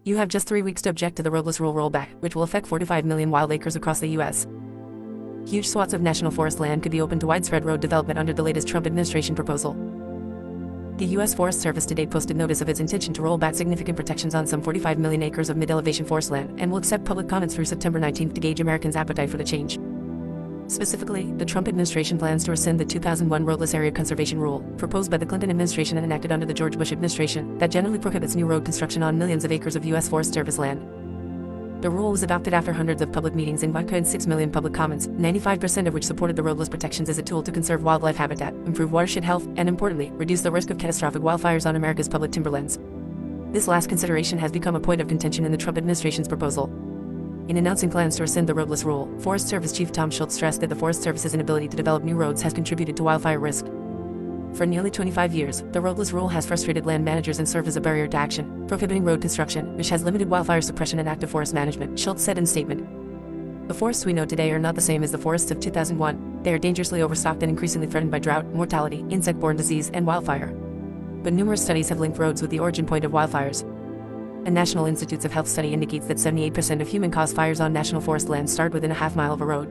You have just 3 weeks to object to the Roadless Rule rollback, which will affect 45 million wild acres across the U.S. Huge swaths of national forest land could be open to widespread road development under the latest Trump administration proposal. The U.S. Forest Service today posted notice of its intention to roll back significant protections on some 45 million acres of mid-elevation forest land and will accept public comments through September 19 to gauge Americans' appetite for the change. Specifically, the Trump administration plans to rescind the 2001 Roadless Area Conservation Rule, proposed by the Clinton administration and enacted under the George Bush administration, that generally prohibits new road construction on millions of acres of U.S. Forest Service land. The rule was adopted after hundreds of public meetings and 1.6 million public comments, 95% of which supported the roadless protections as a tool to conserve wildlife habitat, improve watershed health, and importantly, reduce the risk of catastrophic wildfires on America's public timberlands. This last consideration has become a point of contention in the Trump administration's proposal. In announcing plans to rescind the Roadless Rule, Forest Service Chief Tom Schultz stressed that the Forest Service's inability to develop new roads has contributed to wildfire risk. For nearly 25 years, the Roadless Rule has frustrated land managers and served as a barrier to action, prohibiting road construction, which has limited wildfire suppression and active forest management, Schultz said in a statement. The forests we know today are not the same as the forests of 2001. They are dangerously overstocked and increasingly threatened by drought, mortality, insect-borne disease, and wildfire. But numerous studies have linked roads with the origin point of wildfires. A National Institutes of Health study indicates that 78% of human-caused fires on national forest land start within a half-mile of a road.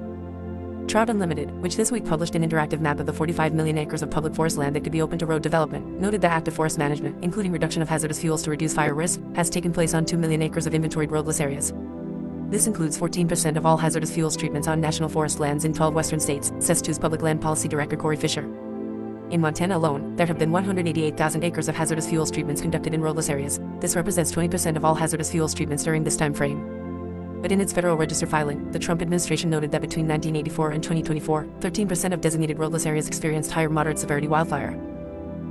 Trout Unlimited, which this week published an interactive map of the 45 million acres of public forest land that could be open to road development, noted that active forest management, including reduction of hazardous fuels to reduce fire risk, has taken place on 2 million acres of inventoried roadless areas. This includes 14% of all hazardous fuels treatments on national forest lands in 12 western states, says TU's Public Land Policy Director Corey Fisher. In Montana alone, there have been 188,000 acres of hazardous fuels treatments conducted in roadless areas. This represents 20% of all hazardous fuels treatments during this time frame. But in its Federal Register filing, the Trump administration noted that between 1984 and 2024, 13% of designated roadless areas experienced high or moderate severity wildfire.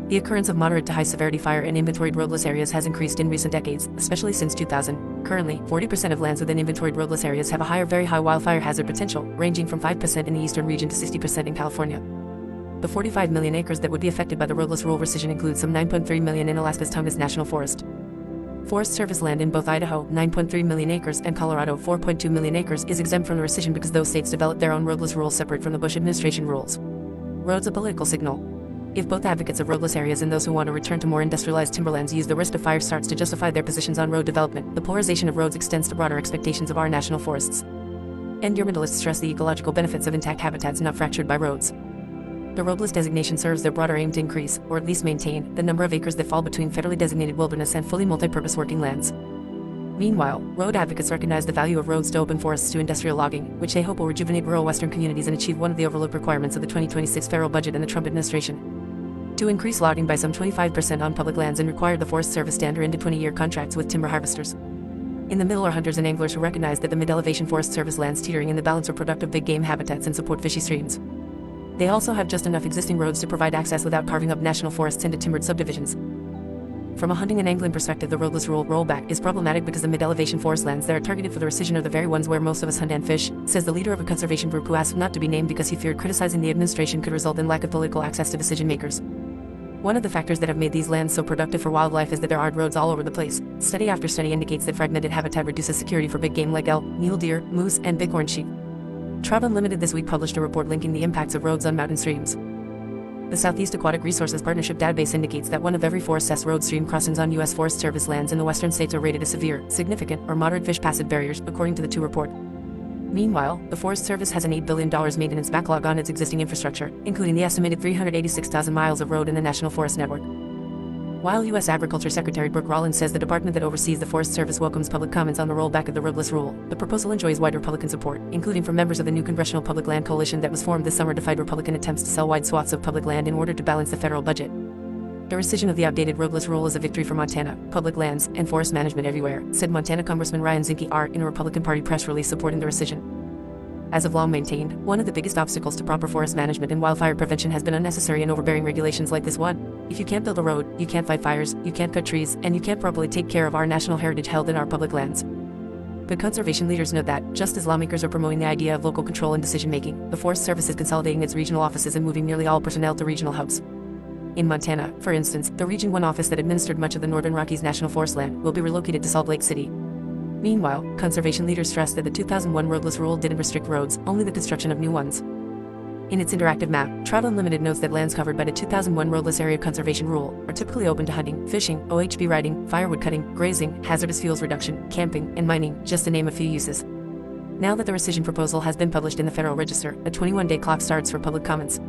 The occurrence of moderate to high severity fire in inventoried roadless areas has increased in recent decades, especially since 2000. Currently, 40% of lands within inventoried roadless areas have a high or very high wildfire hazard potential, ranging from 5% in the eastern region to 60% in California. The 45 million acres that would be affected by the Roadless Rule rescission include some 9.3 million in Alaska's Tongass National Forest. Forest Service land in both Idaho, 9.3 million acres, and Colorado, 4.2 million acres, is exempt from the rescission because those states developed their own roadless rules separate from the Bush administration rules. Roads a political signal. If both advocates of roadless areas and those who want to return to more industrialized timberlands use the risk of fire starts to justify their positions on road development, the polarization of roads extends to broader expectations of our national forests. Environmentalists stress the ecological benefits of intact habitats not fractured by roads. The roadless designation serves their broader aim to increase, or at least maintain, the number of acres that fall between federally designated wilderness and fully multi-purpose working lands. Meanwhile, road advocates recognize the value of roads to open forests to industrial logging, which they hope will rejuvenate rural western communities and achieve one of the overlooked requirements of the 2026 federal budget and the Trump administration: to increase logging by some 25% on public lands and require the Forest Service to enter into 20-year contracts with timber harvesters. In the middle are hunters and anglers who recognize that the mid-elevation Forest Service lands teetering in the balance of productive big game habitats and support fishy streams. They also have just enough existing roads to provide access without carving up national forests into timbered subdivisions. From a hunting and angling perspective, the Roadless Rule rollback is problematic because the mid-elevation forest lands that are targeted for the rescission are the very ones where most of us hunt and fish, says the leader of a conservation group who asked not to be named because he feared criticizing the administration could result in lack of political access to decision makers. One of the factors that have made these lands so productive for wildlife is that there aren't roads all over the place. Study after study indicates that fragmented habitat reduces security for big game like elk, mule deer, moose, and bighorn sheep. Trout Unlimited this week published a report linking the impacts of roads on mountain streams. The Southeast Aquatic Resources Partnership database indicates that 1 of every 4 assessed road stream crossings on U.S. Forest Service lands in the western states are rated as severe, significant, or moderate fish passage barriers, according to the TU report. Meanwhile, the Forest Service has an $8 billion maintenance backlog on its existing infrastructure, including the estimated 386,000 miles of road in the National Forest Network. While U.S. Agriculture Secretary Brooke Rollins says the department that oversees the Forest Service welcomes public comments on the rollback of the Roadless Rule, the proposal enjoys wide Republican support, including from members of the new Congressional Public Land Coalition that was formed this summer to fight Republican attempts to sell wide swaths of public land in order to balance the federal budget. The rescission of the outdated Roadless Rule is a victory for Montana, public lands, and forest management everywhere, said Montana Congressman Ryan Zinke in a Republican Party press release supporting the rescission. As of long maintained, one of the biggest obstacles to proper forest management and wildfire prevention has been unnecessary and overbearing regulations like this one. If you can't build a road, you can't fight fires, you can't cut trees, and you can't properly take care of our national heritage held in our public lands. But conservation leaders note that, just as lawmakers are promoting the idea of local control and decision-making, the Forest Service is consolidating its regional offices and moving nearly all personnel to regional hubs. In Montana, for instance, the Region 1 office that administered much of the Northern Rockies National Forest land will be relocated to Salt Lake City. Meanwhile, conservation leaders stress that the 2001 Roadless Rule didn't restrict roads, only the construction of new ones. In its interactive map, Trout Unlimited notes that lands covered by the 2001 Roadless Area Conservation Rule are typically open to hunting, fishing, OHB riding, firewood cutting, grazing, hazardous fuels reduction, camping, and mining, just to name a few uses. Now that the rescission proposal has been published in the Federal Register, a 21-day clock starts for public comments.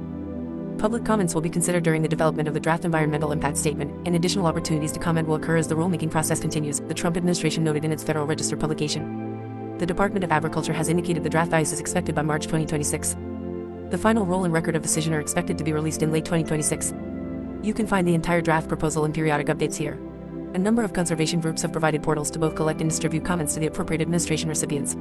Public comments will be considered during the development of the draft environmental impact statement, and additional opportunities to comment will occur as the rulemaking process continues, the Trump administration noted in its Federal Register publication. The Department of Agriculture has indicated the draft is expected by March 2026. The final rule and record of decision are expected to be released in late 2026. You can find the entire draft proposal and periodic updates here. A number of conservation groups have provided portals to both collect and distribute comments to the appropriate administration recipients.